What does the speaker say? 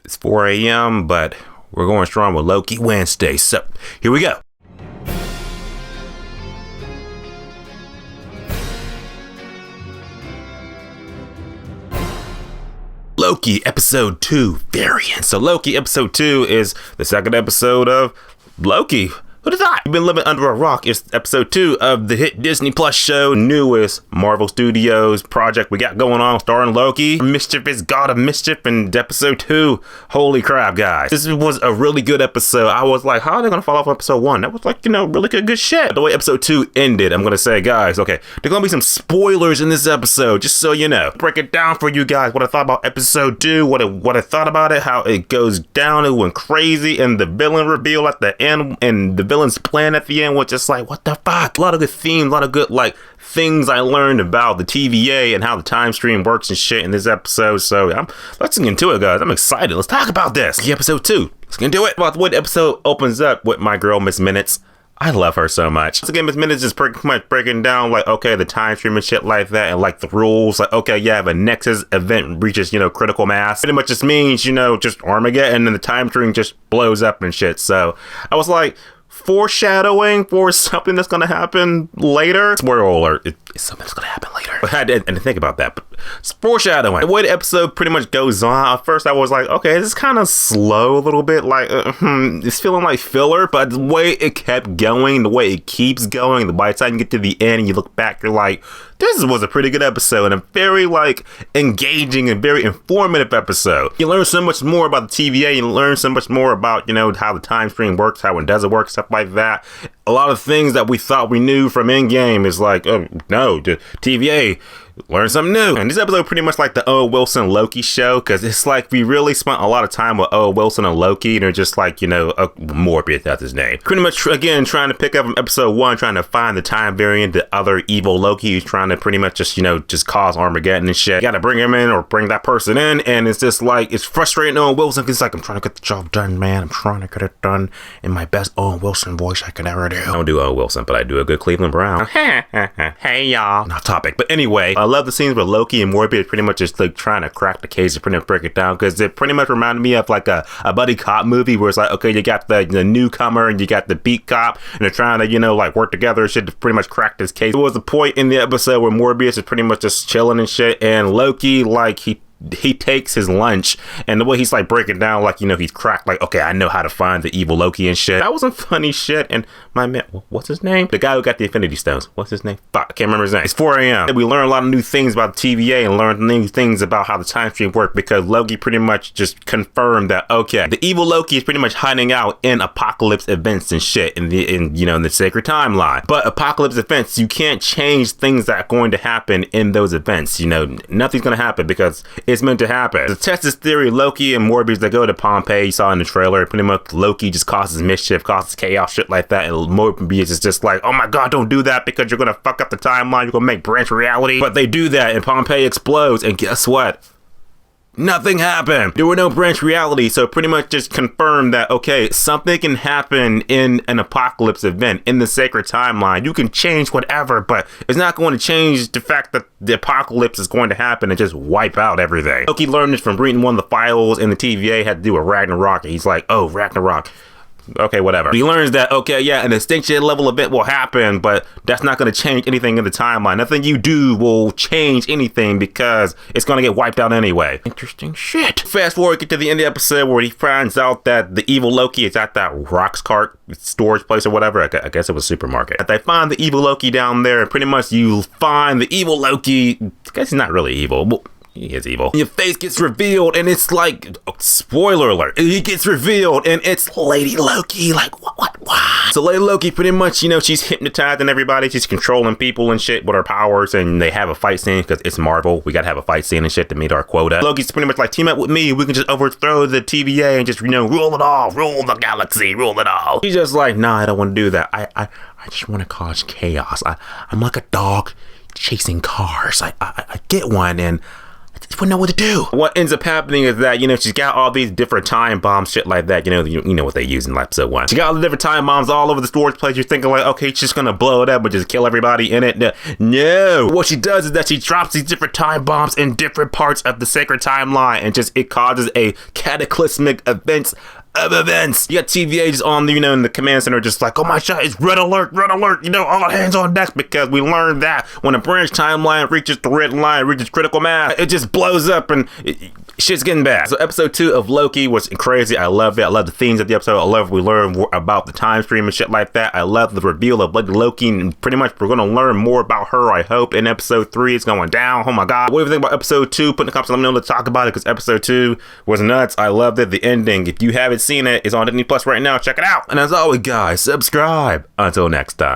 It's 4 a.m., but we're going strong with Loki Wednesday. So here we go. Loki episode 2 variant. So Loki episode 2 is the second episode of Loki. Who'd have thought? You've been living under a rock. It's episode 2 of the hit Disney Plus show, newest Marvel Studios project we got going on, starring Loki. Mischief is God of Mischief, and episode 2. Holy crap, guys. This was a really good episode. I was like, how are they going to fall off episode 1? That was like, really good shit. The way episode 2 ended, I'm going to say, guys, okay, there's going to be some spoilers in this episode, just so you know. Break it down for you guys, what I thought about episode 2, what I thought about it, how it goes down, it went crazy, and the villain reveal at the end, and the villain's plan at the end was just like, what the fuck? A lot of good themes, a lot of good things I learned about the TVA and how the time stream works and shit in this episode. So let's get into it, guys. I'm excited. Let's talk about this. Episode 2. Let's get into it. About the way the episode opens up with my girl Miss Minutes. I love her so much. Once again, Miss Minutes is pretty much breaking down okay, the time stream and shit like that, and the rules. Okay, yeah, if a Nexus event reaches, critical mass, pretty much just means, just Armageddon, and the time stream just blows up and shit. So I was like, foreshadowing for something that's gonna happen later. Spoiler alert, it's something that's gonna happen later. I had to think about that, but it's foreshadowing. The way the episode pretty much goes on, at first I was like, okay, this is kind of slow a little bit, it's feeling like filler, but the way it kept going, the way it keeps going, by the time you get to the end and you look back, you're like, this was a pretty good episode, and a very engaging and very informative episode. You learn so much more about the TVA, you learn so much more about, how the time stream works, how it doesn't work, stuff like that. A lot of things that we thought we knew from Endgame is no, the TVA, learn something new. And this episode pretty much like the Owen Wilson Loki show, because it's we really spent a lot of time with Owen Wilson and Loki, and they're just Morbius, that's his name. Pretty much, again, trying to pick up from episode 1, trying to find the time variant, the other evil Loki who's trying to pretty much just cause Armageddon and shit. You gotta bring him in or bring that person in, and it's just it's frustrating Owen Wilson, because I'm trying to get the job done, man. I'm trying to get it done in my best Owen Wilson voice I could ever do. I don't do Owen Wilson, but I do a good Cleveland Brown. Hey, y'all. Not topic, but anyway, I love the scenes where Loki and Morbius pretty much just trying to crack the case and pretty much break it down, because it pretty much reminded me of a buddy cop movie where it's okay, you got the newcomer and you got the beat cop, and they're trying to work together and shit to pretty much crack this case. There was a point in the episode where Morbius is pretty much just chilling and shit, and Loki he takes his lunch, and the way he's breaking down, he's cracked, okay, I know how to find the evil Loki and shit. That was some funny shit. And my man, what's his name? The guy who got the Infinity Stones. What's his name? Fuck, I can't remember his name. It's 4 a.m. We learn a lot of new things about the TVA and learn new things about how the time stream works, because Loki pretty much just confirmed that, okay, the evil Loki is pretty much hiding out in apocalypse events and shit in the sacred timeline. But apocalypse events, you can't change things that are going to happen in those events. Nothing's going to happen because it's meant to happen. To test this theory, Loki and Morbius, they go to Pompeii. You saw in the trailer, pretty much Loki just causes mischief, causes chaos, shit like that, and Morbius is just oh my god, don't do that, because you're gonna fuck up the timeline, you're gonna make branch reality. But they do that, and Pompeii explodes, and guess what? Nothing happened. There were no branch reality, so pretty much just confirmed that, okay, something can happen in an apocalypse event in the sacred timeline. You can change whatever, but it's not going to change the fact that the apocalypse is going to happen and just wipe out everything. Loki learned this from reading one of the files in the TVA had to do with Ragnarok, and he's like, oh, Ragnarok. Okay, whatever. He learns that, okay, yeah, an extinction level event will happen, but that's not going to change anything in the timeline. Nothing you do will change anything because it's going to get wiped out anyway. Interesting shit. Fast forward, get to the end of the episode where he finds out that the evil Loki is at that rocks cart storage place or whatever. I guess it was a supermarket. They find the evil Loki down there, and pretty much you find the evil Loki. I guess he's not really evil. Well, he is evil. Your face gets revealed, and it's spoiler alert, he gets revealed, and it's Lady Loki. What? So Lady Loki pretty much, she's hypnotizing everybody. She's controlling people and shit with her powers, and they have a fight scene because it's Marvel. We gotta have a fight scene and shit to meet our quota. Loki's pretty much team up with me. We can just overthrow the TVA and just, rule it all, rule the galaxy, rule it all. He's just nah, I don't want to do that. I just want to cause chaos. I'm like a dog chasing cars. I get one, and just wouldn't know what to do. What ends up happening is that, she's got all these different time bombs, shit like that. You know what they use in episode 1. She got all the different time bombs all over the storage place. You're thinking like, okay, she's just gonna blow it up and just kill everybody in it. No. What she does is that she drops these different time bombs in different parts of the sacred timeline, and it causes a cataclysmic events. You got TVA just on the, in the command center, just like, oh my god, it's red alert, all hands on deck, because we learned that when a branch timeline reaches the red line, reaches critical mass, it just blows up and shit's getting bad. So episode 2 of Loki was crazy. I love it. I love the themes of the episode. I love we learn more about the time stream and shit like that. I love the reveal of Loki, and pretty much we're going to learn more about her, I hope, in episode 3. It's going down. Oh my god. What do you think about episode 2? Put in the comments, let me know to talk about it, because episode 2 was nuts. I loved it. The ending, if you haven't seen it, it's on Disney Plus right now. Check it out. And as always, guys, subscribe. Until next time.